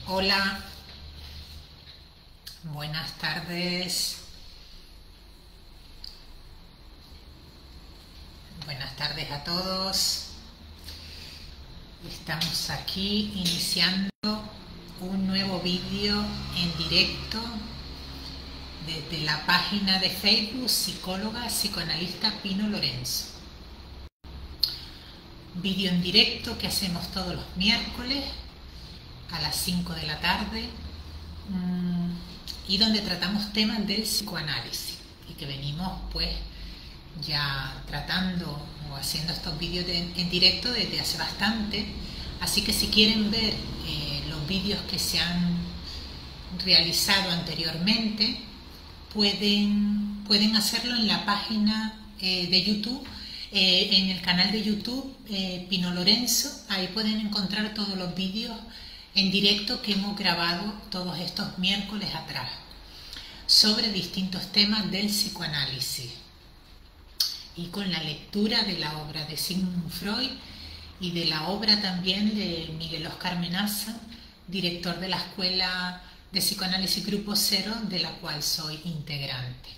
Hola, buenas tardes. Buenas tardes a todos. Estamos aquí iniciando un nuevo vídeo en directo desde la página de Facebook Psicóloga Psicoanalista Pino Lorenzo. Vídeo en directo que hacemos todos los miércoles a las 5 de la tarde y donde tratamos temas del psicoanálisis y que venimos pues ya tratando o haciendo estos vídeos en directo desde hace bastante, así que si quieren ver los vídeos que se han realizado anteriormente pueden hacerlo en la página de YouTube, en el canal de YouTube Pino Lorenzo. Ahí pueden encontrar todos los vídeos en directo que hemos grabado todos estos miércoles atrás sobre distintos temas del psicoanálisis y con la lectura de la obra de Sigmund Freud y de la obra también de Miguel Óscar Menaza, director de la Escuela de Psicoanálisis Grupo Cero, de la cual soy integrante.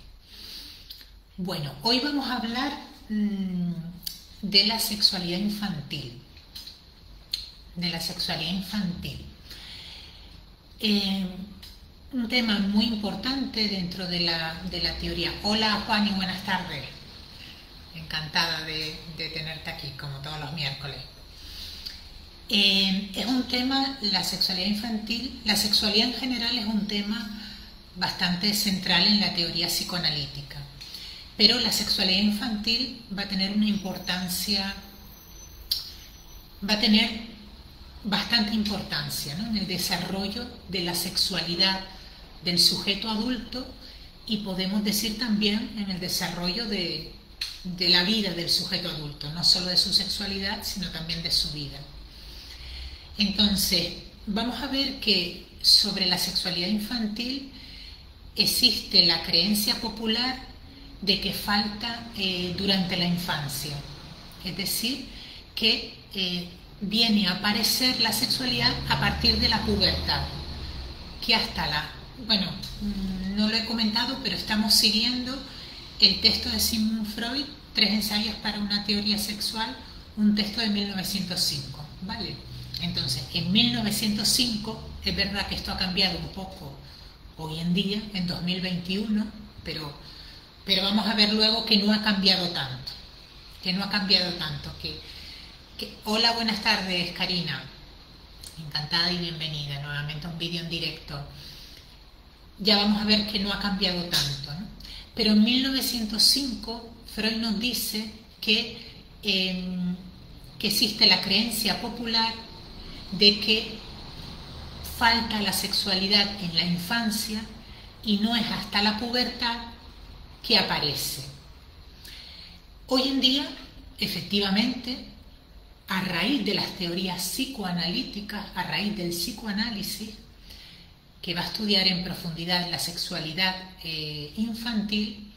Bueno, hoy vamos a hablar de la sexualidad infantil. Un tema muy importante dentro de la teoría. Hola Juan y buenas tardes. Encantada de tenerte aquí, como todos los miércoles. Es un tema, la sexualidad infantil, la sexualidad en general es un tema bastante central en la teoría psicoanalítica, pero la sexualidad infantil va a tener una importancia, va a tener bastante importancia, ¿no?, en el desarrollo de la sexualidad del sujeto adulto y podemos decir también en el desarrollo de la vida del sujeto adulto, no solo de su sexualidad, sino también de su vida. Entonces, vamos a ver que sobre la sexualidad infantil existe la creencia popular de que falta durante la infancia, es decir, que viene a aparecer la sexualidad a partir de la pubertad, que bueno, no lo he comentado, pero estamos siguiendo el texto de Sigmund Freud, 3 ensayos para una teoría sexual, un texto de 1905, ¿vale? Entonces, en 1905, es verdad que esto ha cambiado un poco hoy en día, en 2021, pero vamos a ver luego que no ha cambiado tanto, Hola, buenas tardes, Karina. Encantada y bienvenida nuevamente a un vídeo en directo. Ya vamos a ver que no ha cambiado tanto, ¿no? Pero en 1905 Freud nos dice que existe la creencia popular de que falta la sexualidad en la infancia y no es hasta la pubertad que aparece. Hoy en día, efectivamente, a raíz de las teorías psicoanalíticas, a raíz del psicoanálisis, que va a estudiar en profundidad la sexualidad infantil,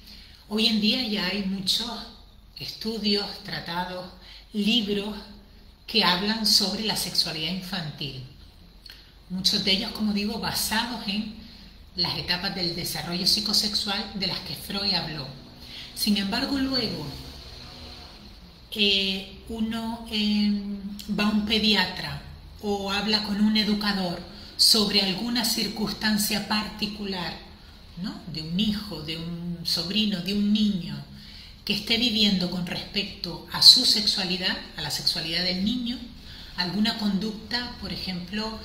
hoy en día ya hay muchos estudios, tratados, libros que hablan sobre la sexualidad infantil. Muchos de ellos, como digo, basados en las etapas del desarrollo psicosexual de las que Freud habló. Sin embargo, luego uno va a un pediatra o habla con un educador sobre alguna circunstancia particular, ¿no?, de un hijo, de un sobrino, de un niño que esté viviendo con respecto a su sexualidad, a la sexualidad del niño, alguna conducta, por ejemplo,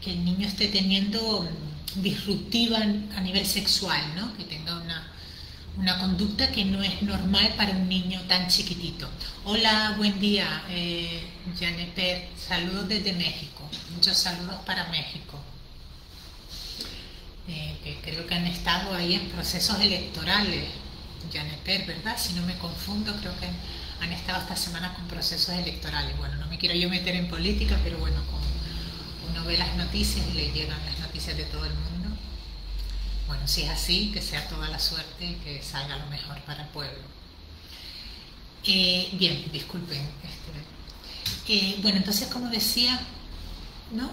que el niño esté teniendo disruptiva a nivel sexual, ¿no?, que tenga una conducta que no es normal para un niño tan chiquitito. Hola, buen día, Janeper, saludos desde México, muchos saludos para México. Que creo que han estado ahí en procesos electorales, Janeper, ¿verdad? Si no me confundo, creo que han estado esta semana con procesos electorales. Bueno, no me quiero yo meter en política, pero bueno, como uno ve las noticias y le llegan las noticias de todo el mundo. Bueno, si es así, que sea toda la suerte y que salga lo mejor para el pueblo. Bien, disculpen. Bueno, entonces, como decía, ¿no?,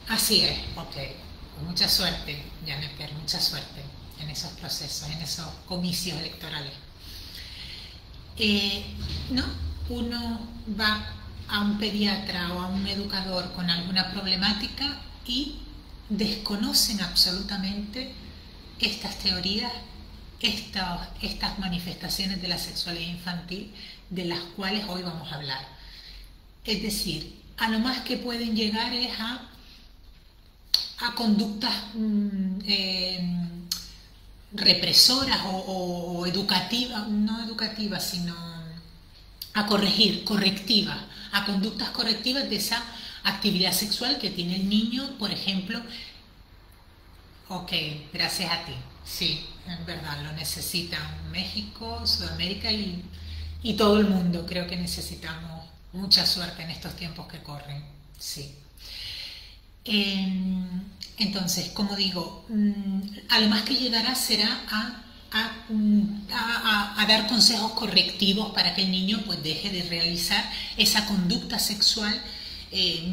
Así es, ok. Pues mucha suerte, Janet Kerr, mucha suerte en esos procesos, en esos comicios electorales. ¿No? Uno va a un pediatra o a un educador con alguna problemática y desconocen absolutamente estas teorías, estas manifestaciones de la sexualidad infantil de las cuales hoy vamos a hablar. Es decir, a lo más que pueden llegar es a conductas represoras o educativas, no educativas, sino a correctivas, a conductas correctivas de esa actividad sexual que tiene el niño, por ejemplo. Ok, gracias a ti. Sí, en verdad, lo necesitan México, Sudamérica y todo el mundo. Creo que necesitamos mucha suerte en estos tiempos que corren. Sí. Entonces, como digo, a lo más que llegará será a dar consejos correctivos para que el niño pues deje de realizar esa conducta sexual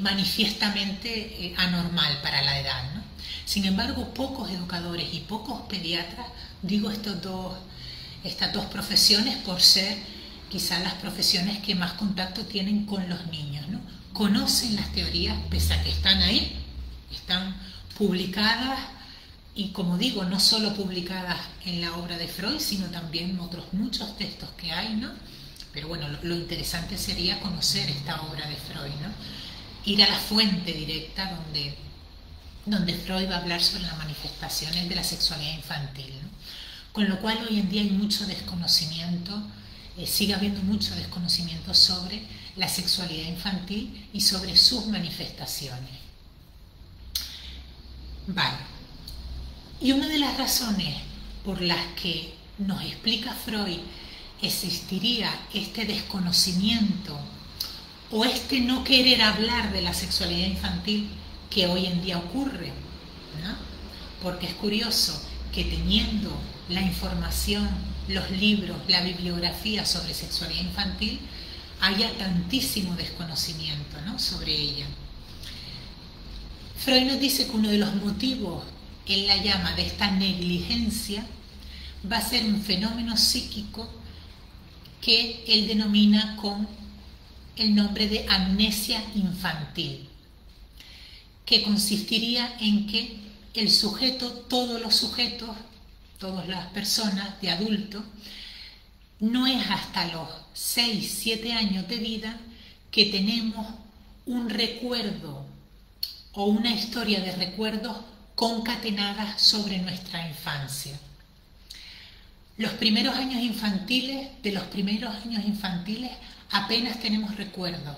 manifiestamente anormal para la edad, ¿no? Sin embargo, pocos educadores y pocos pediatras, digo estas dos profesiones por ser quizás las profesiones que más contacto tienen con los niños, ¿no? Conocen las teorías, pese a que están ahí, están publicadas y, como digo, no solo publicadas en la obra de Freud, sino también en otros muchos textos que hay, ¿no? Pero bueno, lo interesante sería conocer esta obra de Freud, ¿no? Ir a la fuente directa donde Freud va a hablar sobre las manifestaciones de la sexualidad infantil, ¿no? Con lo cual hoy en día hay mucho desconocimiento, sigue habiendo mucho desconocimiento sobre la sexualidad infantil y sobre sus manifestaciones. Vale. Y una de las razones por las que nos explica Freud existiría este desconocimiento o este no querer hablar de la sexualidad infantil que hoy en día ocurre, ¿no? Porque es curioso que teniendo la información, los libros, la bibliografía sobre sexualidad infantil, haya tantísimo desconocimiento, ¿no?, sobre ella. Freud nos dice que uno de los motivos, él la llama de esta negligencia, va a ser un fenómeno psíquico que él denomina con el nombre de amnesia infantil, que consistiría en que el sujeto, todos los sujetos, todas las personas de adulto, no es hasta los 6, 7 años de vida que tenemos un recuerdo o una historia de recuerdos concatenadas sobre nuestra infancia. Los primeros años infantiles, de los primeros años infantiles apenas tenemos recuerdos,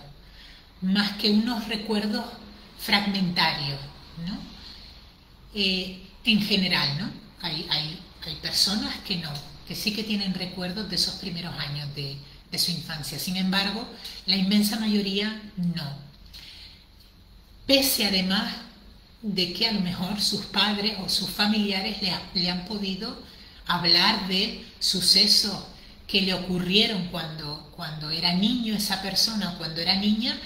más que unos recuerdos fragmentarios, ¿no? En general, ¿no? Hay personas que no, que sí que tienen recuerdos de esos primeros años de su infancia. Sin embargo, la inmensa mayoría no. Pese además de que a lo mejor sus padres o sus familiares le han podido hablar de sucesos que le ocurrieron cuando era niño esa persona, cuando era niña,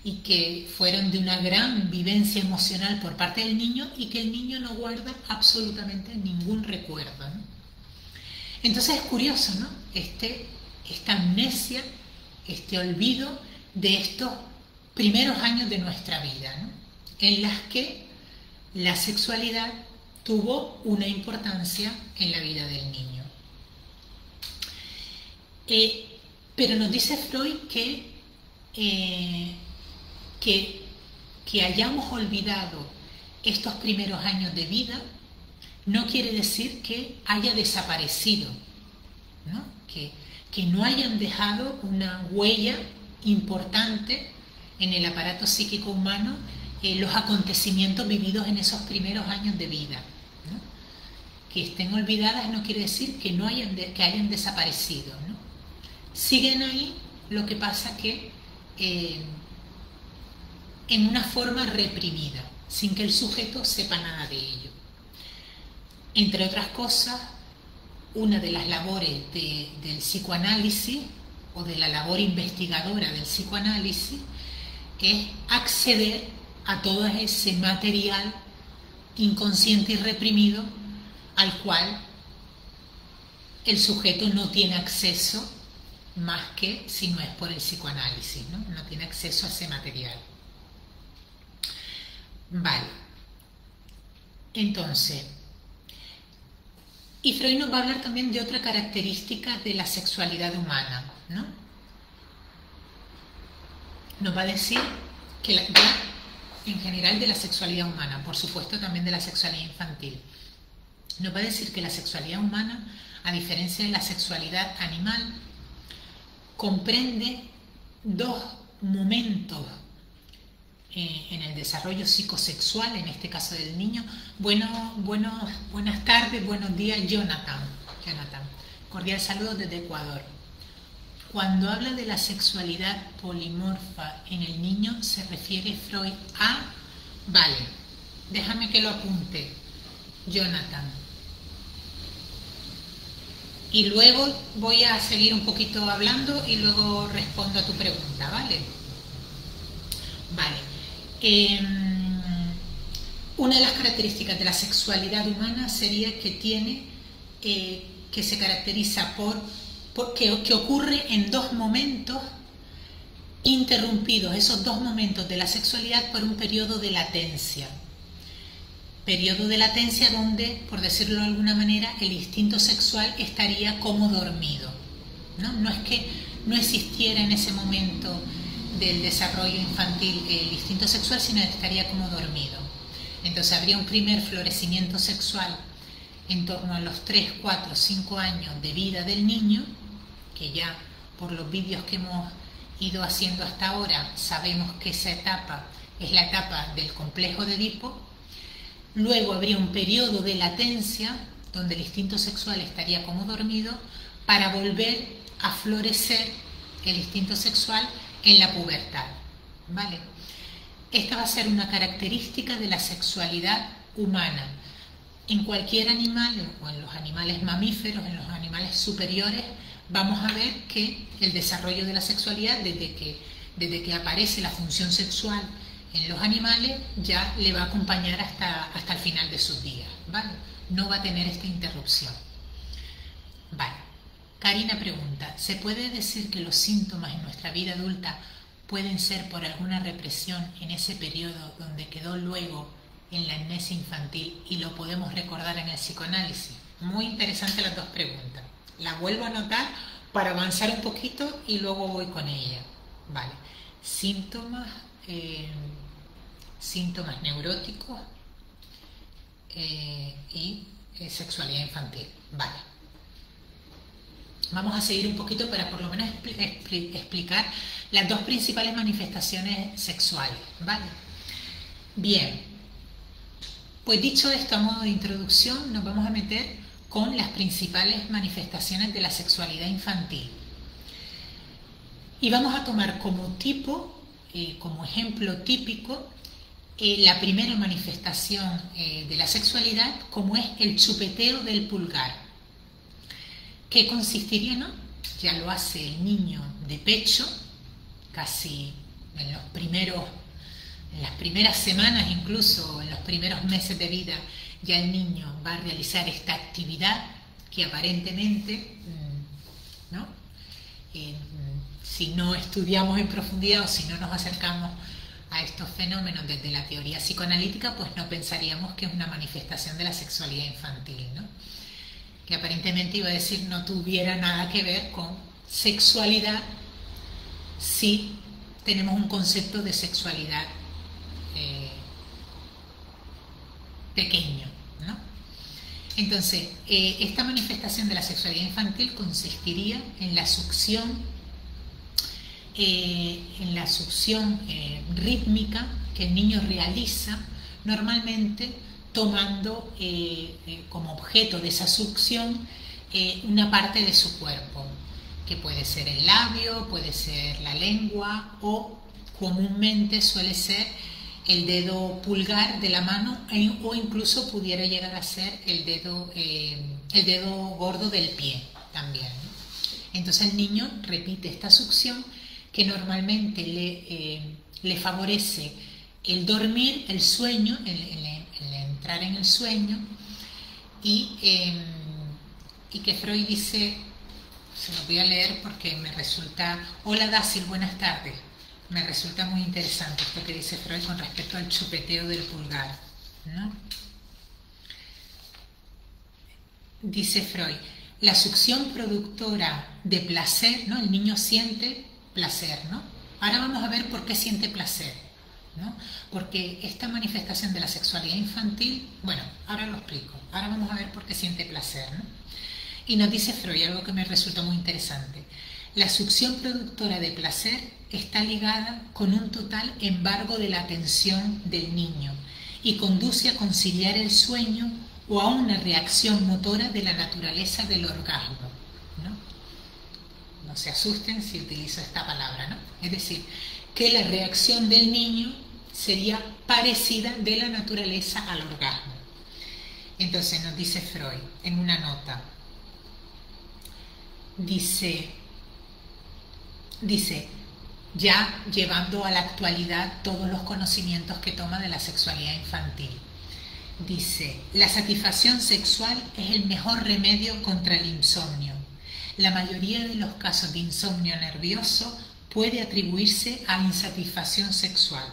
y que fueron de una gran vivencia emocional por parte del niño y que el niño no guarda absolutamente ningún recuerdo, ¿no? Entonces es curioso, ¿no? Esta amnesia, este olvido de estos primeros años de nuestra vida, ¿no?, en las que la sexualidad tuvo una importancia en la vida del niño. Pero nos dice Freud que hayamos olvidado estos primeros años de vida no quiere decir que haya desaparecido, ¿no? Que no hayan dejado una huella importante en el aparato psíquico humano los acontecimientos vividos en esos primeros años de vida, ¿no? Que estén olvidadas no quiere decir que que hayan desaparecido, ¿no? Siguen ahí, lo que pasa que en una forma reprimida, sin que el sujeto sepa nada de ello. Entre otras cosas, una de las labores del psicoanálisis o de la labor investigadora del psicoanálisis es acceder a todo ese material inconsciente y reprimido al cual el sujeto no tiene acceso más que si no es por el psicoanálisis, ¿no? No tiene acceso a ese material. Vale. Entonces, y Freud nos va a hablar también de otra característica de la sexualidad humana, ¿no? Nos va a decir que ya en general de la sexualidad humana, por supuesto también de la sexualidad infantil, nos va a decir que la sexualidad humana, a diferencia de la sexualidad animal, comprende dos momentos en el desarrollo psicosexual, en este caso del niño. Buenas tardes, buenos días, Jonathan. Cordial saludo desde Ecuador. Cuando habla de la sexualidad polimorfa en el niño, se refiere Freud a... Vale, déjame que lo apunte, Jonathan. Y luego voy a seguir un poquito hablando y luego respondo a tu pregunta, ¿vale? Vale. Una de las características de la sexualidad humana sería que tiene, que se caracteriza que ocurre en dos momentos interrumpidos, esos dos momentos de la sexualidad por un periodo de latencia. Periodo de latencia donde, por decirlo de alguna manera, el instinto sexual estaría como dormido, ¿no? No es que no existiera en ese momento del desarrollo infantil el instinto sexual, sino que estaría como dormido. Entonces habría un primer florecimiento sexual en torno a los 3, 4, 5 años de vida del niño, que ya por los vídeos que hemos ido haciendo hasta ahora sabemos que esa etapa es la etapa del complejo de Edipo. Luego habría un periodo de latencia donde el instinto sexual estaría como dormido para volver a florecer el instinto sexual en la pubertad, ¿vale? Esta va a ser una característica de la sexualidad humana. En cualquier animal, o en los animales mamíferos, en los animales superiores, vamos a ver que el desarrollo de la sexualidad, desde que aparece la función sexual en los animales, ya le va a acompañar hasta el final de sus días, ¿vale? No va a tener esta interrupción. Vale. Karina pregunta, ¿se puede decir que los síntomas en nuestra vida adulta pueden ser por alguna represión en ese periodo donde quedó luego en la amnesia infantil y lo podemos recordar en el psicoanálisis? Muy interesantes las dos preguntas. Las vuelvo a anotar para avanzar un poquito y luego voy con ella. Vale. Síntomas neuróticos y sexualidad infantil. Vale. Vamos a seguir un poquito para por lo menos explicar las dos principales manifestaciones sexuales, ¿vale? Bien, pues dicho esto a modo de introducción, nos vamos a meter con las principales manifestaciones de la sexualidad infantil. Y vamos a tomar como como ejemplo típico, la primera manifestación de la sexualidad, como es el chupeteo del pulgar. ¿Qué consistiría, no? Ya lo hace el niño de pecho, casi en las primeras semanas, incluso en los primeros meses de vida, ya el niño va a realizar esta actividad que aparentemente, ¿no? Si no estudiamos en profundidad o si no nos acercamos a estos fenómenos desde la teoría psicoanalítica, pues no pensaríamos que es una manifestación de la sexualidad infantil, ¿no? Que aparentemente iba a decir no tuviera nada que ver con sexualidad si tenemos un concepto de sexualidad pequeño, ¿no? Entonces, esta manifestación de la sexualidad infantil consistiría en la succión rítmica que el niño realiza, normalmente tomando como objeto de esa succión una parte de su cuerpo, que puede ser el labio, puede ser la lengua o comúnmente suele ser el dedo pulgar de la mano o incluso pudiera llegar a ser el dedo gordo del pie también, ¿no? Entonces el niño repite esta succión que normalmente le favorece el dormir, el sueño, el entrar en el sueño, y que Freud dice, se lo voy a leer porque me resulta, hola Dácil, buenas tardes, me resulta muy interesante esto que dice Freud con respecto al chupeteo del pulgar, ¿no? Dice Freud, la succión productora de placer, ¿no? El niño siente placer, ¿no? Ahora vamos a ver por qué siente placer, ¿no? Porque esta manifestación de la sexualidad infantil, bueno, ahora lo explico, ahora vamos a ver por qué siente placer, ¿no? Y nos dice Freud algo que me resulta muy interesante. La succión productora de placer está ligada con un total embargo de la atención del niño y conduce a conciliar el sueño o a una reacción motora de la naturaleza del orgasmo, ¿no? No se asusten si utilizo esta palabra, ¿no? Es decir, que la reacción del niño sería parecida de la naturaleza al orgasmo. Entonces nos dice Freud en una nota, dice, ya llevando a la actualidad todos los conocimientos que toma de la sexualidad infantil. Dice, la satisfacción sexual es el mejor remedio contra el insomnio. La mayoría de los casos de insomnio nervioso puede atribuirse a insatisfacción sexual.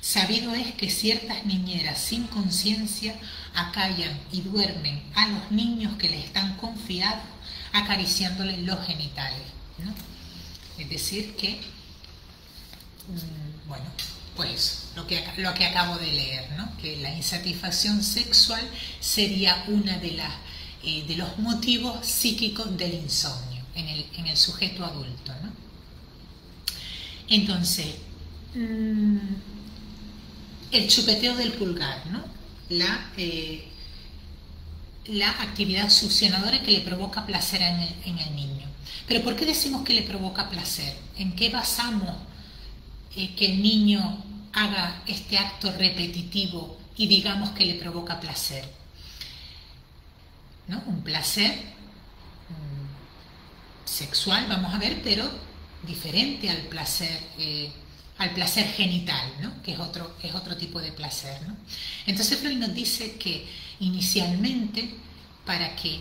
Sabido es que ciertas niñeras sin conciencia acallan y duermen a los niños que les están confiados acariciándoles los genitales, ¿no? Es decir que, bueno, pues lo que acabo de leer, ¿no? Que la insatisfacción sexual sería una de los motivos psíquicos del insomnio en el sujeto adulto, ¿no? Entonces, el chupeteo del pulgar, ¿no? La actividad succionadora que le provoca placer en el niño. Pero ¿por qué decimos que le provoca placer? ¿En qué basamos que el niño haga este acto repetitivo y digamos que le provoca placer? ¿No? Un placer sexual, vamos a ver, pero diferente al placer genital, ¿no? Que es otro tipo de placer, ¿no? Entonces Freud nos dice que inicialmente, para que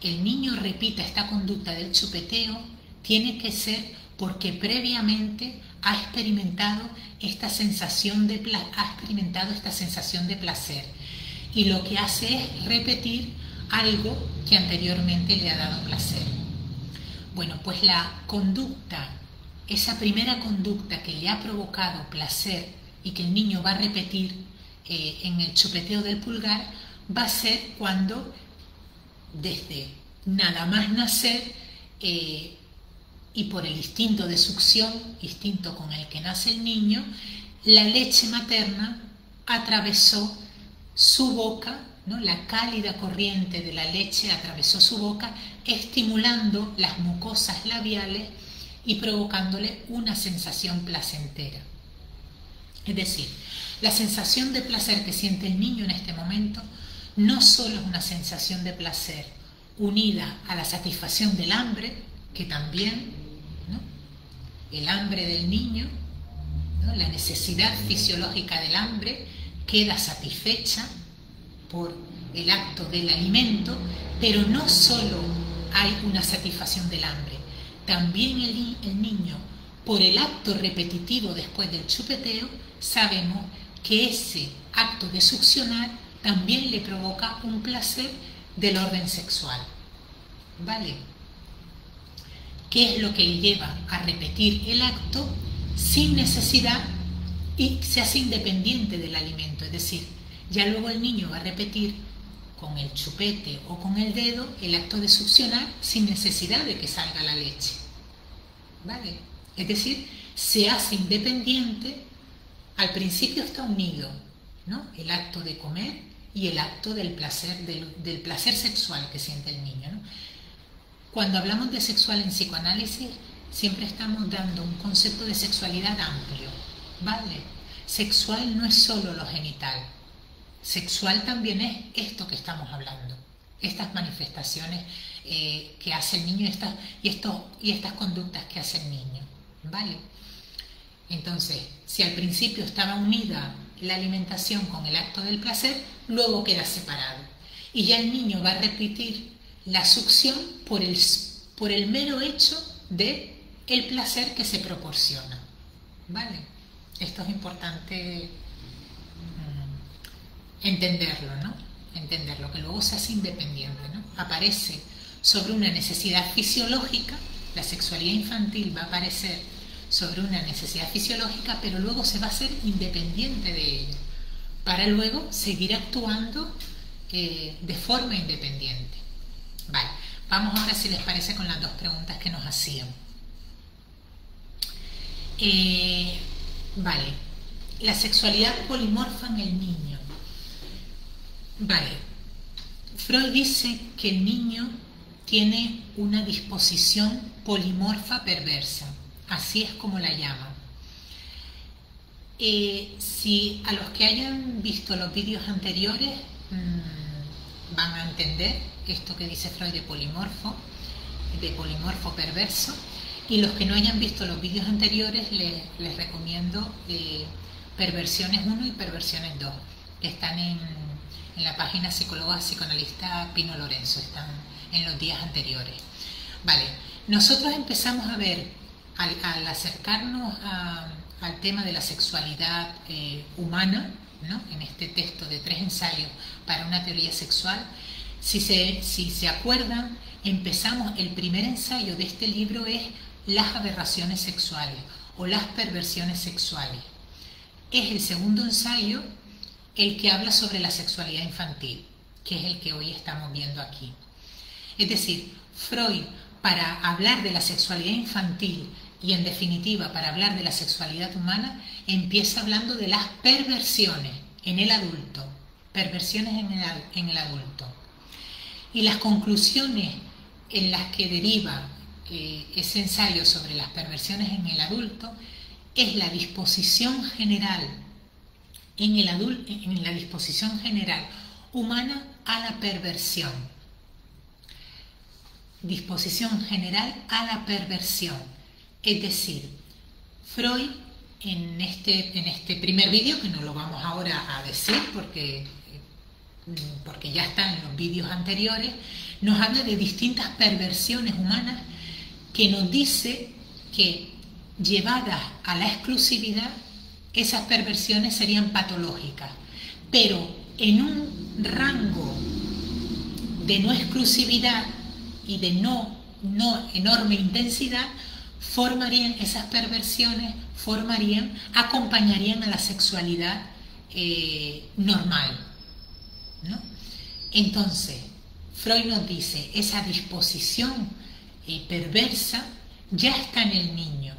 el niño repita esta conducta del chupeteo, tiene que ser porque previamente ha experimentado esta sensación de placer, y lo que hace es repetir algo que anteriormente le ha dado placer. Bueno, pues la conducta, esa primera conducta que le ha provocado placer y que el niño va a repetir en el chupeteo del pulgar, va a ser cuando, desde nada más nacer, y por el instinto de succión, instinto con el que nace el niño, la leche materna atravesó su boca, ¿no? La cálida corriente de la leche atravesó su boca, estimulando las mucosas labiales y provocándole una sensación placentera. Es decir, la sensación de placer que siente el niño en este momento no solo es una sensación de placer unida a la satisfacción del hambre, que también, ¿no? El hambre del niño, ¿no? La necesidad fisiológica del hambre queda satisfecha por el acto del alimento, pero no solo hay una satisfacción del hambre, también el niño, por el acto repetitivo después del chupeteo, sabemos que ese acto de succionar también le provoca un placer del orden sexual. ¿Vale? ¿Qué es lo que le lleva a repetir el acto sin necesidad y se hace independiente del alimento? Es decir, ya luego el niño va a repetir con el chupete o con el dedo el acto de succionar sin necesidad de que salga la leche. ¿Vale? Es decir, se hace independiente. Al principio está unido, ¿no? El acto de comer y el acto del placer sexual que siente el niño, ¿no? Cuando hablamos de sexual en psicoanálisis, siempre estamos dando un concepto de sexualidad amplio, ¿vale? Sexual no es solo lo genital, sexual también es esto que estamos hablando, estas manifestaciones que hace el niño y estas conductas que hace el niño, ¿vale? Entonces, si al principio estaba unida la alimentación con el acto del placer, luego queda separado. Y ya el niño va a repetir la succión por el mero hecho de el placer que se proporciona. ¿Vale? Esto es importante entenderlo, ¿no? Entenderlo, que luego se hace independiente, ¿no? Aparece sobre una necesidad fisiológica, la sexualidad infantil va a aparecer sobre una necesidad fisiológica, pero luego se va a hacer independiente de ella, para luego seguir actuando de forma independiente. Vale, vamos ahora, si les parece, con las dos preguntas que nos hacían. Vale, la sexualidad polimorfa en el niño. Vale, Freud dice que el niño tiene una disposición polimorfa perversa, así es como la llama. Si a los que hayan visto los vídeos anteriores van a entender esto que dice Freud de polimorfo perverso, y los que no hayan visto los vídeos anteriores les recomiendo Perversiones 1 y Perversiones 2, que están en la página psicóloga psicoanalista Pino Lorenzo, están en los días anteriores. Vale, nosotros empezamos a ver, al acercarnos al tema de la sexualidad humana, ¿no? En este texto de 3 ensayos para una teoría sexual, si se acuerdan, empezamos, el primer ensayo de este libro es las aberraciones sexuales o las perversiones sexuales. Es el segundo ensayo el que habla sobre la sexualidad infantil, que es el que hoy estamos viendo aquí. Es decir, Freud, para hablar de la sexualidad infantil y en definitiva para hablar de la sexualidad humana, empieza hablando de las perversiones en el adulto, perversiones en el adulto. Y las conclusiones en las que deriva ese ensayo sobre las perversiones en el adulto es la disposición general en la disposición general humana a la perversión. Disposición general a la perversión. Es decir, Freud en este primer vídeo, que no lo vamos ahora a decir porque ya está en los vídeos anteriores, nos habla de distintas perversiones humanas que nos dice que llevadas a la exclusividad, esas perversiones serían patológicas, pero en un rango de no exclusividad y de no enorme intensidad, esas perversiones acompañarían a la sexualidad normal, ¿no? Entonces, Freud nos dice, esa disposición perversa ya está en el niño.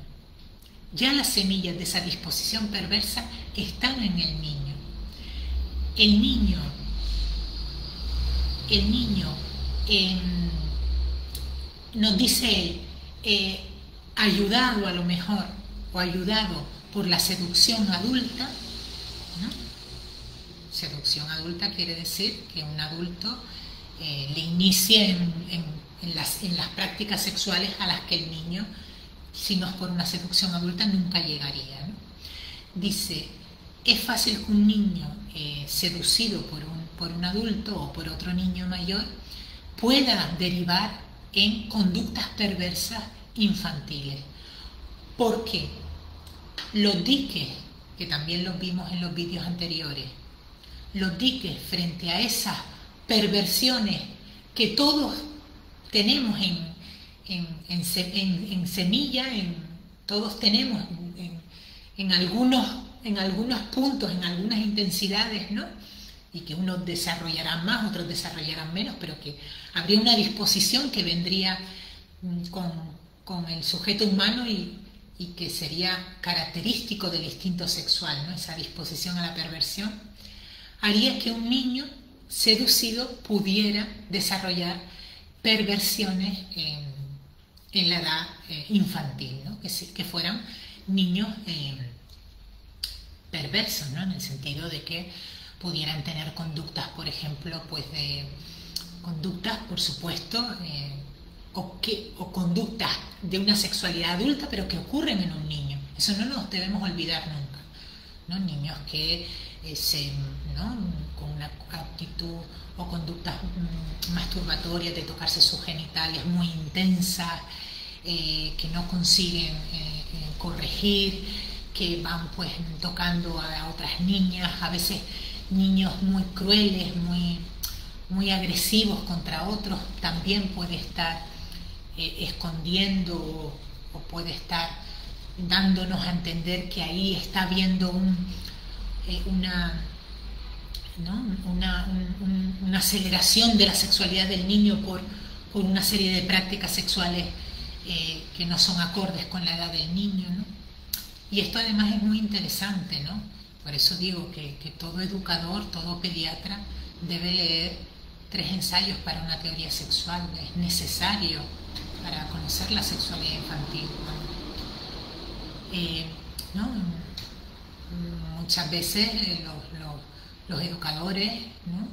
Ya las semillas de esa disposición perversa están en el niño. El niño, nos dice él, ayudado a lo mejor, o ayudado por la seducción adulta, ¿no? Seducción adulta quiere decir que un adulto le inicie en las prácticas sexuales a las que el niño, si no es por una seducción adulta, nunca llegaría, ¿no? Dice, es fácil que un niño seducido por un adulto o por otro niño mayor pueda derivar en conductas perversas infantiles. Porque los diques, que también los vimos en los vídeos anteriores, los diques frente a esas perversiones que todos tenemos en semilla, todos tenemos en algunos puntos, en algunas intensidades, ¿no? Y que unos desarrollarán más, otros desarrollarán menos, pero que habría una disposición que vendría con el sujeto humano y que sería característico del instinto sexual, ¿no? Esa disposición a la perversión haría que un niño seducido pudiera desarrollar perversiones en la edad infantil, ¿no? Que fueran niños perversos, ¿no? En el sentido de que pudieran tener conductas, por ejemplo, conductas, por supuesto, o conductas de una sexualidad adulta, pero que ocurren en un niño Eso no nos debemos olvidar nunca, ¿no? Niños que ¿no? con una actitud o conductas masturbatorias de tocarse sus genitales muy intensas, que no consiguen corregir, que van pues tocando a otras niñas, a veces niños muy crueles, muy agresivos contra otros, también puede estar escondiendo o puede estar dándonos a entender que ahí está habiendo una aceleración de la sexualidad del niño por una serie de prácticas sexuales que no son acordes con la edad del niño, ¿no? Y esto además es muy interesante, ¿no? Por eso digo que todo educador, todo pediatra debe leer 3 ensayos para una teoría sexual. Es necesario para conocer la sexualidad infantil, ¿no? Muchas veces los educadores, ¿no?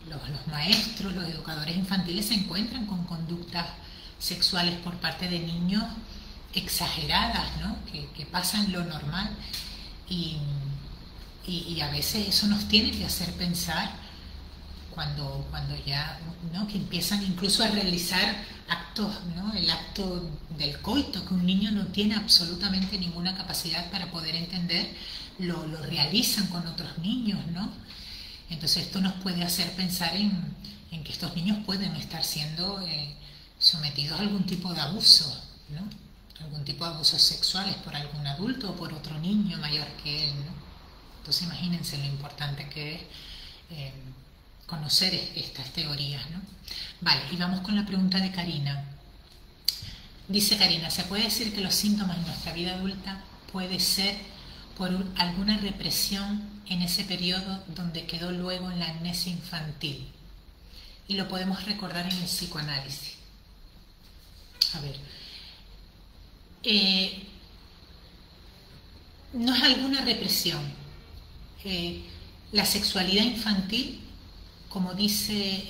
los maestros, los educadores infantiles se encuentran con conductas sexuales por parte de niños exageradas, ¿no? que pasan lo normal y a veces eso nos tiene que hacer pensar cuando ya, ¿no? que empiezan incluso a realizar actos, ¿no? el acto del coito, que un niño no tiene absolutamente ninguna capacidad para poder entender, lo realizan con otros niños, ¿no? Entonces esto nos puede hacer pensar en que estos niños pueden estar siendo sometidos a algún tipo de abuso, ¿no? Algún tipo de abusos sexuales por algún adulto o por otro niño mayor que él, ¿no? Entonces imagínense lo importante que es conocer estas teorías, ¿no? Vale, y vamos con la pregunta de Karina. Dice Karina, ¿se puede decir que los síntomas en nuestra vida adulta puede ser por alguna represión en ese periodo donde quedó luego en la amnesia infantil? Y lo podemos recordar en el psicoanálisis. A ver, no es alguna represión. La sexualidad infantil, como dice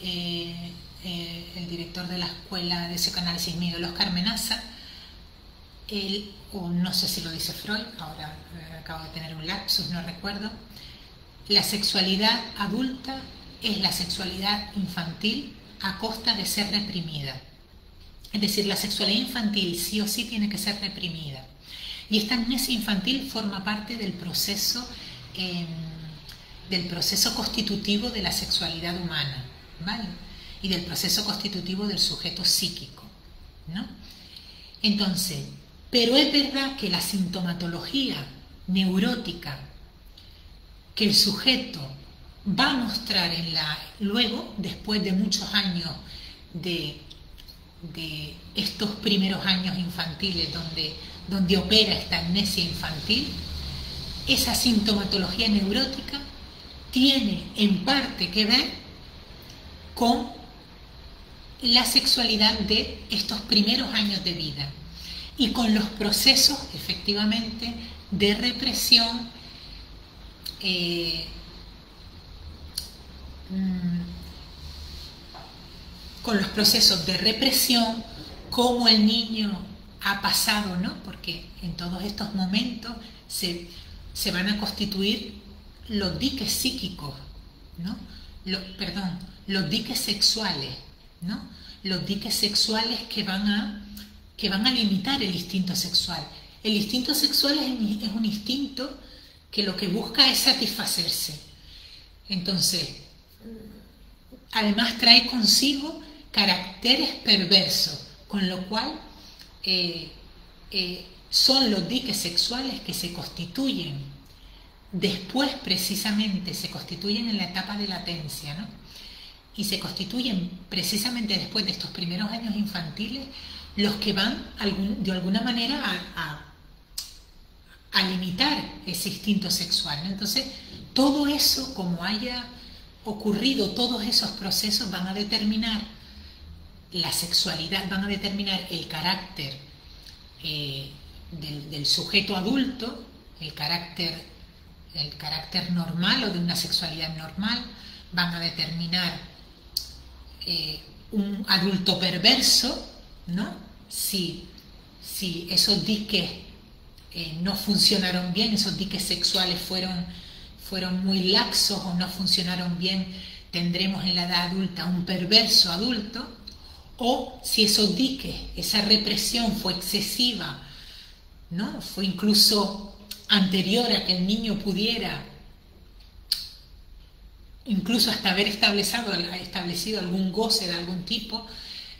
el director de la Escuela de Psicoanálisis Miguel Oscar Menaza, o no sé si lo dice Freud, ahora acabo de tener un lapsus, no recuerdo, la sexualidad adulta es la sexualidad infantil a costa de ser reprimida. Es decir, la sexualidad infantil sí o sí tiene que ser reprimida. Y esta amnesia infantil forma parte del proceso constitutivo de la sexualidad humana, ¿vale? Y del proceso constitutivo del sujeto psíquico, ¿no? Entonces, pero es verdad que la sintomatología neurótica que el sujeto va a mostrar luego, después de muchos años de estos primeros años infantiles donde opera esta amnesia infantil, esa sintomatología neurótica tiene en parte que ver con la sexualidad de estos primeros años de vida y con los procesos efectivamente de represión cómo el niño ha pasado, ¿no? Porque en todos estos momentos se van a constituir los diques psíquicos, ¿no? Los diques sexuales, ¿no? Los diques sexuales que van a limitar el instinto sexual. El instinto sexual es un instinto que lo que busca es satisfacerse. Entonces, además trae consigo caracteres perversos, con lo cual son los diques sexuales que se constituyen después, precisamente, se constituyen en la etapa de latencia, ¿no? Y se constituyen precisamente después de estos primeros años infantiles los que van de alguna manera a limitar ese instinto sexual, ¿no? Entonces, todo eso, como haya ocurrido, todos esos procesos van a determinar la sexualidad, van a determinar el carácter del sujeto adulto, el carácter normal o de una sexualidad normal, van a determinar un adulto perverso, ¿no? Si esos diques no funcionaron bien, esos diques sexuales fueron muy laxos o no funcionaron bien, tendremos en la edad adulta un perverso adulto. O si esos diques, esa represión fue excesiva, ¿no? Fue incluso anterior a que el niño pudiera, incluso hasta haber establecido algún goce de algún tipo,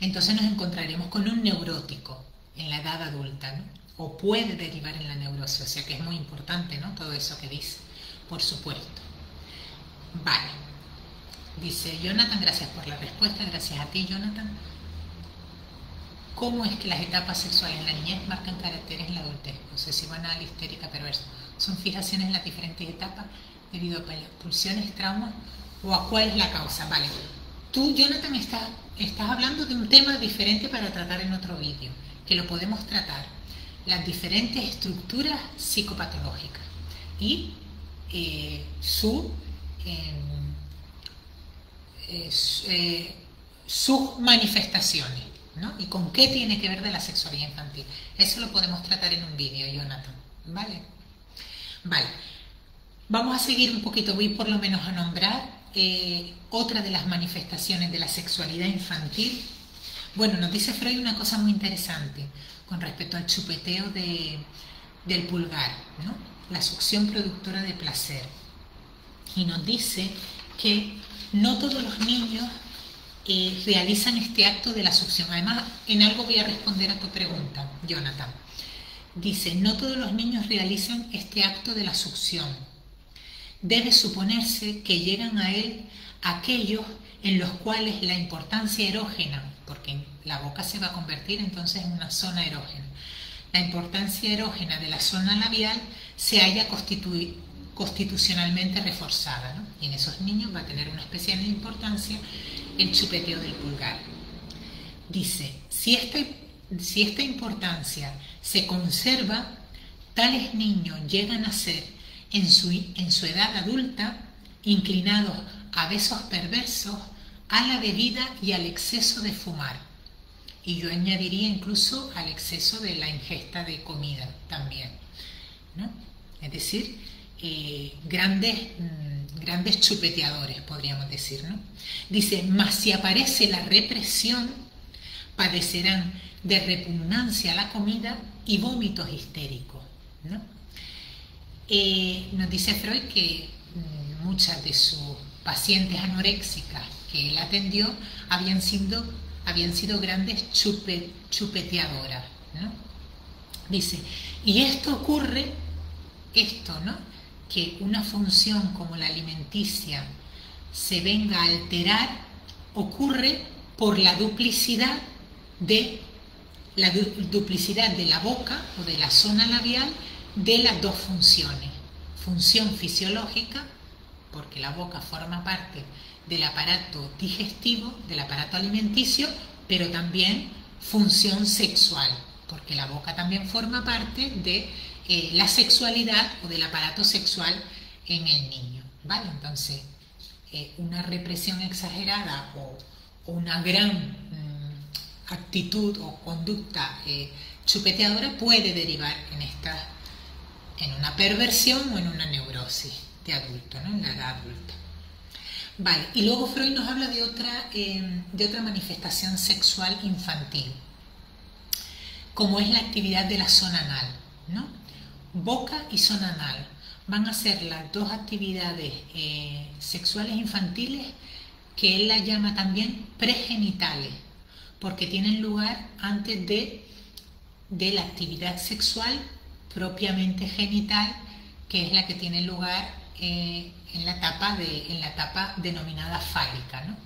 entonces nos encontraremos con un neurótico en la edad adulta, ¿no? O puede derivar en la neurosis, o sea que es muy importante, ¿no? Todo eso que dice, por supuesto. Vale. Dice Jonathan, gracias por la respuesta, gracias a ti, Jonathan. ¿Cómo es que las etapas sexuales en la niñez marcan caracteres en la adultez? Obsesiva, anal, histérica, perversa. ¿Son fijaciones en las diferentes etapas debido a pulsiones, traumas o a cuál es la causa? Vale. Tú, Jonathan, estás hablando de un tema diferente para tratar en otro vídeo, que lo podemos tratar. Las diferentes estructuras psicopatológicas y sus manifestaciones, ¿no? Y con qué tiene que ver de la sexualidad infantil. Eso lo podemos tratar en un vídeo, Jonathan. ¿Vale? Vale. Vamos a seguir un poquito, voy por lo menos a nombrar otra de las manifestaciones de la sexualidad infantil. Bueno, nos dice Freud una cosa muy interesante con respecto al chupeteo del pulgar, ¿no? La succión productora de placer. Y nos dice que no todos los niños realizan este acto de la succión. Además, en algo voy a responder a tu pregunta, Jonathan. Dice, no todos los niños realizan este acto de la succión. Debe suponerse que llegan a él aquellos en los cuales la importancia erógena, porque la boca se va a convertir entonces en una zona erógena, la importancia erógena de la zona labial se haya constitucionalmente reforzada, ¿no? Y en esos niños va a tener una especial importancia el chupeteo del pulgar. Dice, si esta importancia se conserva, tales niños llegan a ser en su edad adulta inclinados a besos perversos, a la bebida y al exceso de fumar. Y yo añadiría incluso al exceso de la ingesta de comida también, ¿no? Es decir, grandes chupeteadores, podríamos decir, ¿no? Dice, mas si aparece la represión, padecerán de repugnancia a la comida y vómitos histéricos, ¿no? Nos dice Freud que muchas de sus pacientes anoréxicas que él atendió habían sido grandes chupeteadoras, ¿no? Dice, y esto ocurre, ¿no? Que una función como la alimenticia se venga a alterar, ocurre por la duplicidad de la boca o de la zona labial de las dos funciones. Función fisiológica, porque la boca forma parte del aparato digestivo, del aparato alimenticio, pero también función sexual, porque la boca también forma parte de la sexualidad o del aparato sexual en el niño, ¿vale? Entonces, una represión exagerada o una gran actitud o conducta chupeteadora puede derivar en una perversión o en una neurosis de adulto, ¿no? En la edad adulta. Vale, y luego Freud nos habla de otra manifestación sexual infantil, como es la actividad de la zona anal, ¿no? Boca y zona anal van a ser las dos actividades sexuales infantiles que él las llama también pregenitales, porque tienen lugar antes de la actividad sexual propiamente genital, que es la que tiene lugar en la etapa denominada fálica, ¿no?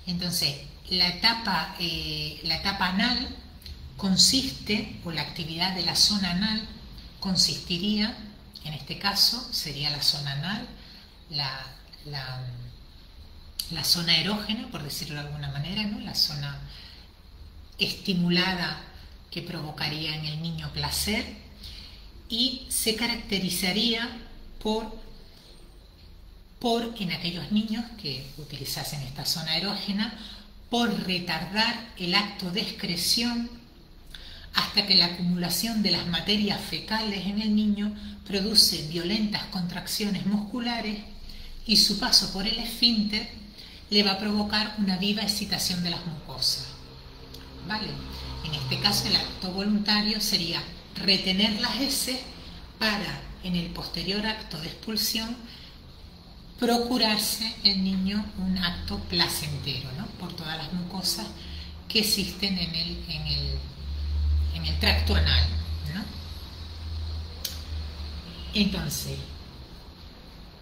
Entonces, la etapa anal consiste, o la actividad de la zona anal consistiría, en este caso, sería la zona anal, la zona erógena, por decirlo de alguna manera, ¿no? La zona estimulada que provocaría en el niño placer, y se caracterizaría en aquellos niños que utilizasen esta zona erógena, por retardar el acto de excreción hasta que la acumulación de las materias fecales en el niño produce violentas contracciones musculares y su paso por el esfínter le va a provocar una viva excitación de las mucosas. ¿Vale? En este caso el acto voluntario sería retener las heces para, en el posterior acto de expulsión, procurarse el niño un acto placentero, ¿no? Por todas las mucosas que existen en el tracto anal, ¿no? Entonces,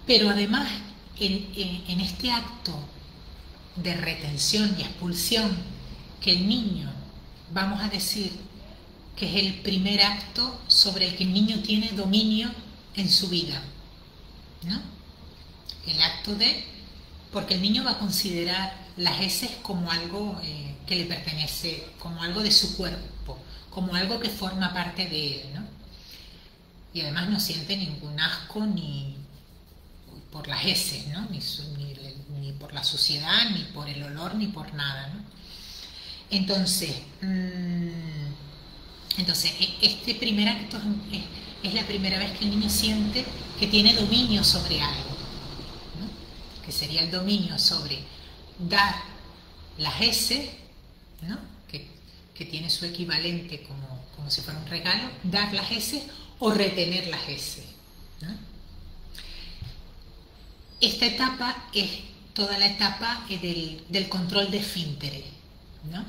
pero además en este acto de retención y expulsión, que el niño, vamos a decir que es el primer acto sobre el que el niño tiene dominio en su vida, ¿no? El acto porque el niño va a considerar las heces como algo que le pertenece, como algo de su cuerpo, como algo que forma parte de él, ¿no? Y además no siente ningún asco ni por las heces, ¿no? Ni por la suciedad, ni por el olor, ni por nada, ¿no? Entonces, este primer acto es la primera vez que el niño siente que tiene dominio sobre algo, ¿no? Que sería el dominio sobre dar las heces, ¿no? Que tiene su equivalente como si fuera un regalo, dar las heces o retener las heces, ¿no? Esta etapa es toda la etapa del control de esfínteres, ¿no?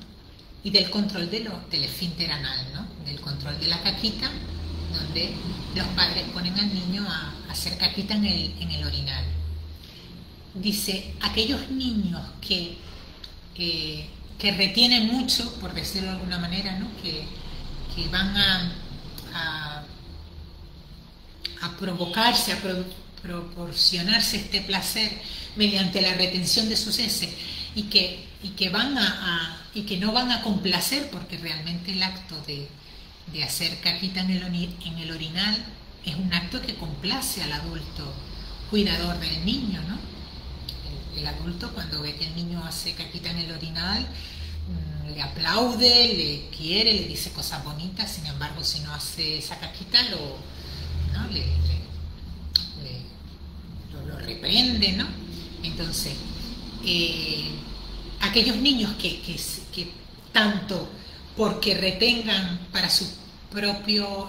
Y del control del esfínter anal, ¿no? Del control de la caquita, donde los padres ponen al niño a hacer caquita en el orinal. Dice, aquellos niños que retienen mucho, por decirlo de alguna manera, ¿no? Que van a provocarse, a proporcionarse este placer mediante la retención de sus heces y que no van a complacer, porque realmente el acto de hacer caquita en el orinal es un acto que complace al adulto cuidador del niño, ¿no? El adulto, cuando ve que el niño hace caquita en el orinal, le aplaude, le quiere, le dice cosas bonitas. Sin embargo, si no hace esa caquita, lo reprende, ¿no? Entonces, aquellos niños que tanto porque retengan para su propio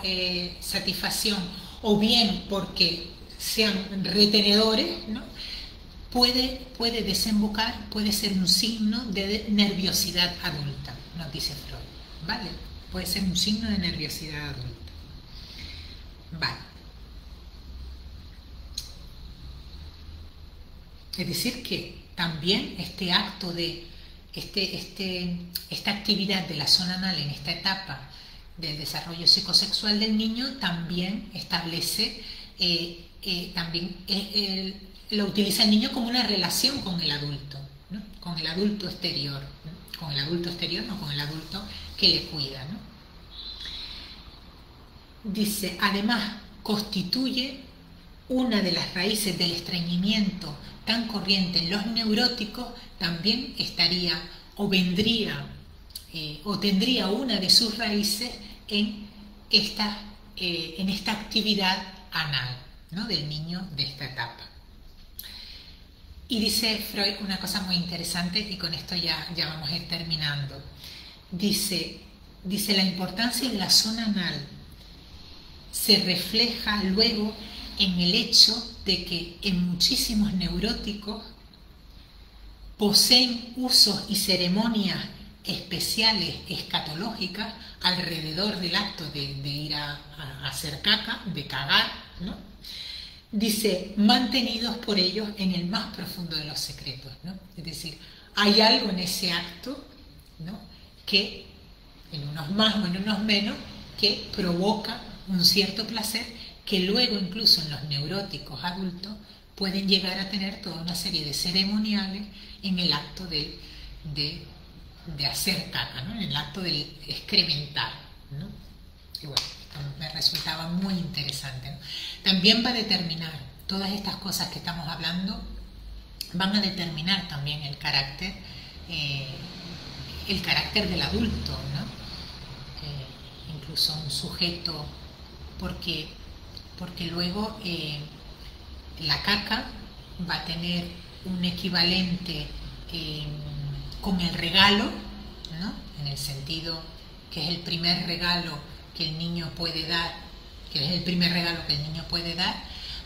satisfacción o bien porque sean retenedores, ¿no? Puede desembocar, puede ser un signo de nerviosidad adulta, nos dice Freud, ¿vale? Puede ser un signo de nerviosidad adulta. Vale. Es decir, que también este acto de esta actividad de la zona anal en esta etapa del desarrollo psicosexual del niño también establece, lo utiliza el niño como una relación con el adulto, ¿no? Con el adulto exterior, ¿no? Con el adulto exterior, no con el adulto que le cuida, ¿no? Dice, además, constituye una de las raíces del estreñimiento tan corriente en los neuróticos, también estaría o vendría o tendría una de sus raíces en esta actividad anal, ¿no? Del niño de esta etapa. Y dice Freud una cosa muy interesante, y con esto ya vamos a ir terminando. Dice la importancia de la zona anal se refleja luego en el hecho de que en muchísimos neuróticos poseen usos y ceremonias especiales escatológicas alrededor del acto de ir a hacer caca, de cagar, ¿no? Dice, mantenidos por ellos en el más profundo de los secretos, ¿no? Es decir, hay algo en ese acto, ¿no? Que en unos más o en unos menos, que provoca un cierto placer que luego incluso en los neuróticos adultos pueden llegar a tener toda una serie de ceremoniales en el acto de hacer caca, ¿no? En el acto de excrementar, ¿no? Y bueno, esto me resultaba muy interesante, ¿no? También va a determinar, todas estas cosas que estamos hablando van a determinar también el carácter del adulto, ¿no? incluso un sujeto, porque luego la caca va a tener un equivalente con el regalo, ¿no? En el sentido que es el primer regalo que el niño puede dar,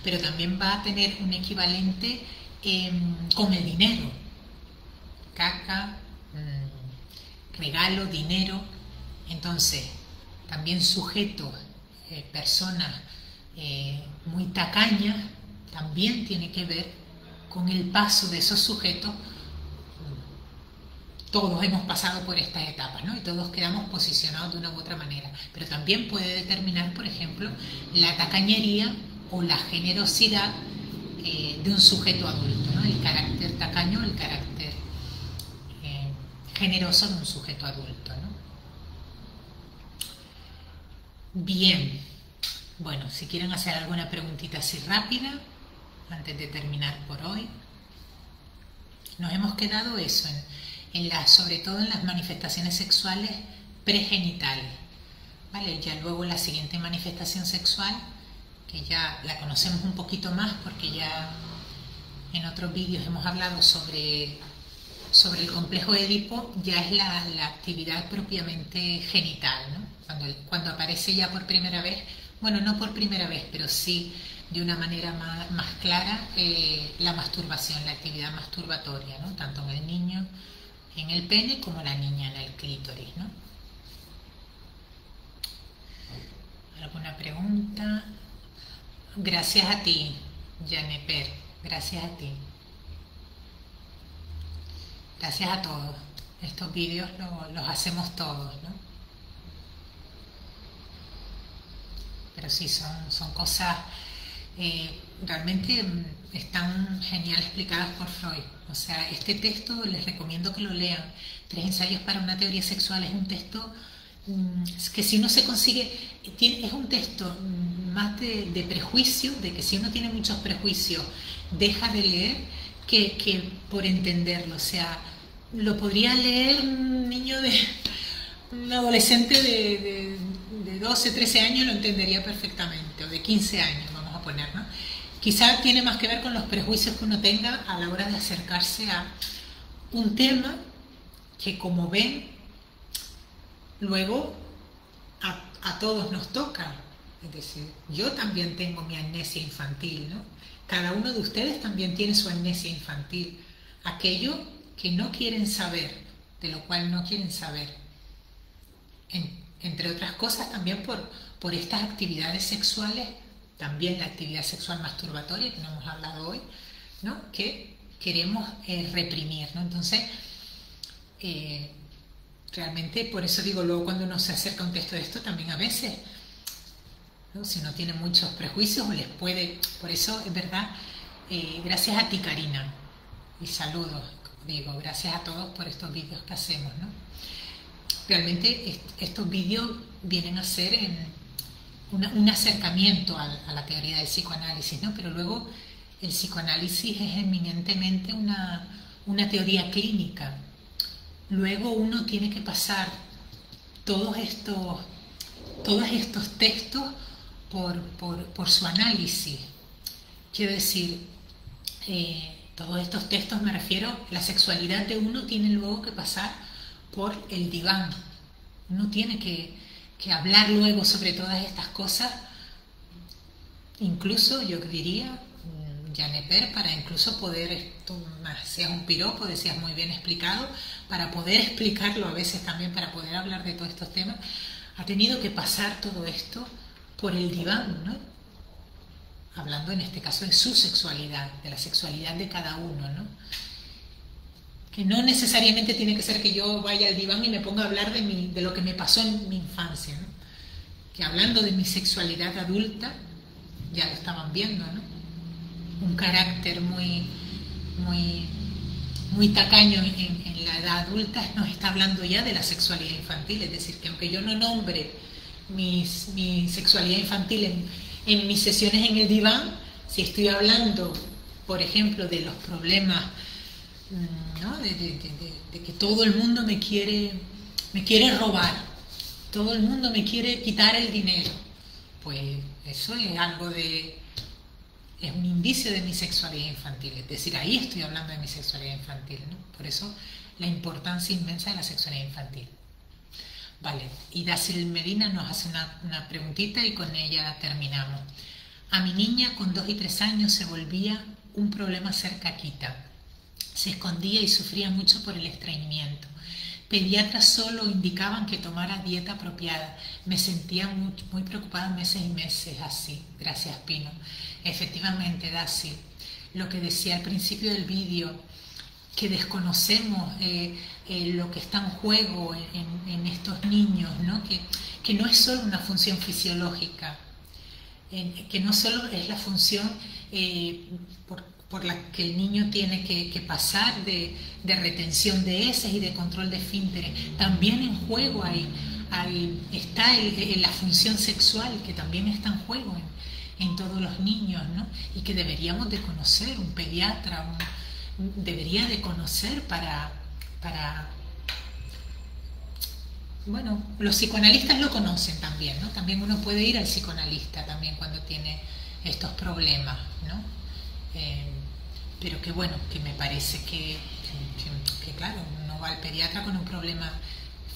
pero también va a tener un equivalente con el dinero. Caca, regalo, dinero. Entonces, también sujetos, personas muy tacañas, también tiene que ver con el paso de esos sujetos. Todos hemos pasado por estas etapas, ¿no? Y todos quedamos posicionados de una u otra manera. Pero también puede determinar, por ejemplo, la tacañería o la generosidad de un sujeto adulto, ¿no? El carácter tacaño, el carácter generoso de un sujeto adulto, ¿no? Bien. Bueno, si quieren hacer alguna preguntita así rápida, antes de terminar por hoy. Nos hemos quedado eso, sobre todo en las manifestaciones sexuales pregenitales, ¿vale? Ya luego la siguiente manifestación sexual, que ya la conocemos un poquito más porque ya en otros vídeos hemos hablado sobre el complejo de Edipo, ya es la actividad propiamente genital, ¿no? Cuando aparece ya por primera vez, bueno, no por primera vez, pero sí de una manera más clara, la masturbación, la actividad masturbatoria, ¿no? Tanto en el niño en el pene como la niña en el clítoris, ¿no? ¿Alguna pregunta? Gracias a ti, Janeper, gracias a ti. Gracias a todos. Estos vídeos los hacemos todos, ¿no? Pero sí, son cosas realmente están genial explicadas por Freud. O sea, este texto les recomiendo que lo lean. 3 ensayos para una teoría sexual es un texto que si no se consigue, es un texto más de prejuicio, de que si uno tiene muchos prejuicios deja de leer que por entenderlo. O sea, lo podría leer un adolescente de 12, 13 años, lo entendería perfectamente, o de 15 años, vamos a poner, ¿no? Quizá tiene más que ver con los prejuicios que uno tenga a la hora de acercarse a un tema que, como ven, luego a todos nos toca. Es decir, yo también tengo mi amnesia infantil, ¿no? Cada uno de ustedes también tiene su amnesia infantil. Aquello que no quieren saber, de lo cual no quieren saber. Entre otras cosas también por estas actividades sexuales, también la actividad sexual masturbatoria que no hemos hablado hoy, ¿no? Que queremos reprimir, ¿no? Entonces, realmente, por eso digo, luego cuando uno se acerca a un texto de esto, también a veces, ¿no? Si no tiene muchos prejuicios, les puede, por eso es verdad, gracias a ti, Karina, y saludos, digo, gracias a todos por estos vídeos que hacemos, ¿no? Realmente estos vídeos vienen a ser un acercamiento a la teoría del psicoanálisis, ¿no? Pero luego el psicoanálisis es eminentemente una teoría clínica. Luego uno tiene que pasar todos estos textos por su análisis. Quiero decir, todos estos textos, me refiero, la sexualidad de uno tiene luego que pasar por el diván. Uno tiene que hablar luego sobre todas estas cosas, incluso yo diría, Janeper, para incluso poder, esto sea un piropo, decías muy bien explicado, para poder explicarlo a veces también, para poder hablar de todos estos temas, ha tenido que pasar todo esto por el diván, ¿no? Hablando en este caso de su sexualidad, de la sexualidad de cada uno, ¿no? Que no necesariamente tiene que ser que yo vaya al diván y me ponga a hablar de lo que me pasó en mi infancia, ¿no? Que hablando de mi sexualidad adulta, ya lo estaban viendo, ¿no? Un carácter muy tacaño en la edad adulta nos está hablando ya de la sexualidad infantil. Es decir, que aunque yo no nombre mi sexualidad infantil en mis sesiones en el diván, si estoy hablando, por ejemplo, de los problemas, ¿no? de que todo el mundo me quiere robar, todo el mundo me quiere quitar el dinero. Pues eso es algo es un indicio de mi sexualidad infantil. Es decir, ahí estoy hablando de mi sexualidad infantil, ¿no? Por eso la importancia inmensa de la sexualidad infantil. Vale, y Dacil Medina nos hace una preguntita y con ella terminamos. A mi niña con 2 y 3 años se volvía un problema ser caquita. Se escondía y sufría mucho por el estreñimiento. Pediatras solo indicaban que tomara dieta apropiada. Me sentía muy preocupada meses y meses así. Gracias, Pino. Efectivamente, Dacil, lo que decía al principio del vídeo, que desconocemos lo que está en juego en estos niños, ¿no? Que no es solo una función fisiológica, que no solo es la función por la que el niño tiene que pasar de retención de heces y de control de esfínteres. También en juego está la función sexual, que también está en juego en todos los niños, ¿no? Y que deberíamos de conocer, un pediatra debería de conocer para... Bueno, los psicoanalistas lo conocen también, ¿no? También uno puede ir al psicoanalista también cuando tiene estos problemas, ¿no? Pero que bueno, que me parece que claro, uno va al pediatra con un problema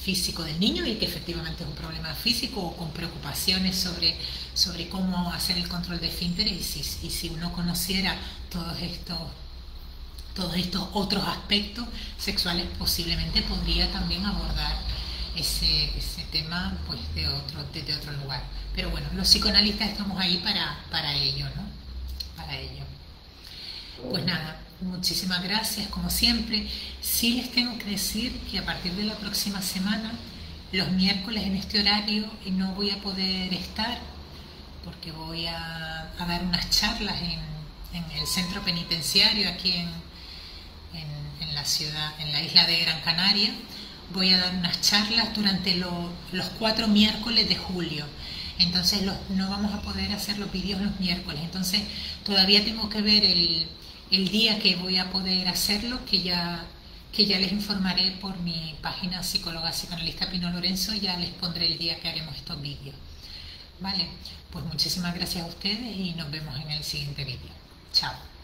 físico del niño y que efectivamente es un problema físico o con preocupaciones sobre cómo hacer el control de esfínteres y si uno conociera todos estos otros aspectos sexuales, posiblemente podría también abordar ese tema pues desde otro lugar. Pero bueno, los psicoanalistas estamos ahí para ello, ¿no? Para ello. Pues nada, muchísimas gracias, como siempre. Sí les tengo que decir que a partir de la próxima semana, los miércoles en este horario, no voy a poder estar porque voy a dar unas charlas en el centro penitenciario aquí en la ciudad, en la isla de Gran Canaria. Voy a dar unas charlas durante los 4 miércoles de julio. Entonces no vamos a poder hacer los vídeos los miércoles. Entonces todavía tengo que ver el día que voy a poder hacerlo, que ya les informaré por mi página psicóloga psicoanalista Pino Lorenzo. Ya les pondré el día que haremos estos vídeos. Vale, pues muchísimas gracias a ustedes y nos vemos en el siguiente vídeo. Chao.